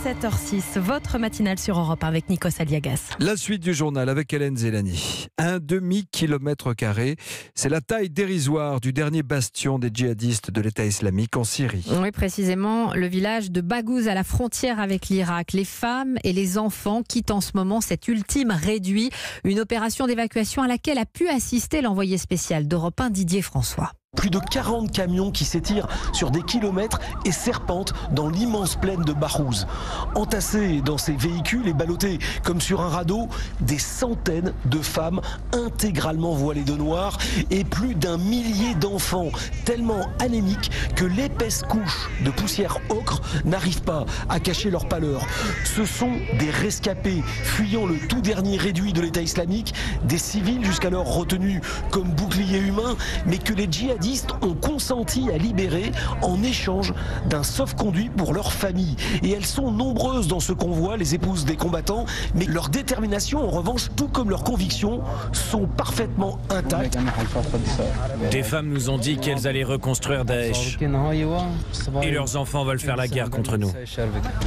7h06, votre matinale sur Europe 1 avec Nikos Aliagas. La suite du journal avec Hélène Zélani. Un demi-kilomètre carré, c'est la taille dérisoire du dernier bastion des djihadistes de l'État islamique en Syrie. Oui, précisément, le village de Baghouz à la frontière avec l'Irak. Les femmes et les enfants quittent en ce moment cet ultime réduit. Une opération d'évacuation à laquelle a pu assister l'envoyé spécial d'Europe 1, Didier François. Plus de 40 camions qui s'étirent sur des kilomètres et serpentent dans l'immense plaine de Baghouz. Entassés dans ces véhicules et ballottés comme sur un radeau, des centaines de femmes intégralement voilées de noir et plus d'un millier d'enfants tellement anémiques que l'épaisse couche de poussière ocre n'arrive pas à cacher leur pâleur. Ce sont des rescapés fuyant le tout dernier réduit de l'État islamique, des civils jusqu'alors retenus comme boucliers humains, mais que les djihadistes ont consenti à libérer en échange d'un sauf-conduit pour leur famille. Et elles sont nombreuses dans ce convoi, les épouses des combattants, mais leur détermination, en revanche, tout comme leurs convictions, sont parfaitement intactes. Des femmes nous ont dit qu'elles allaient reconstruire Daesh. Et leurs enfants veulent faire la guerre contre nous.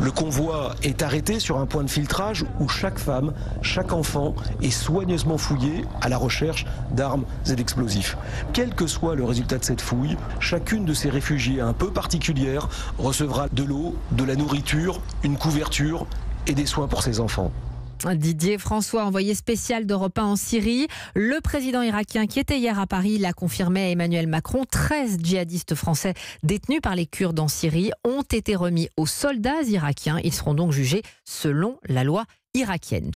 Le convoi est arrêté sur un point de filtrage où chaque femme, chaque enfant est soigneusement fouillé à la recherche d'armes et d'explosifs. Quel que soit le résultat de cette fouille, chacune de ces réfugiés un peu particulière recevra de l'eau, de la nourriture, une couverture et des soins pour ses enfants. Didier François, envoyé spécial d'Europe 1 en Syrie. Le président irakien qui était hier à Paris l'a confirmé à Emmanuel Macron. 13 djihadistes français détenus par les Kurdes en Syrie ont été remis aux soldats irakiens. Ils seront donc jugés selon la loi irakienne.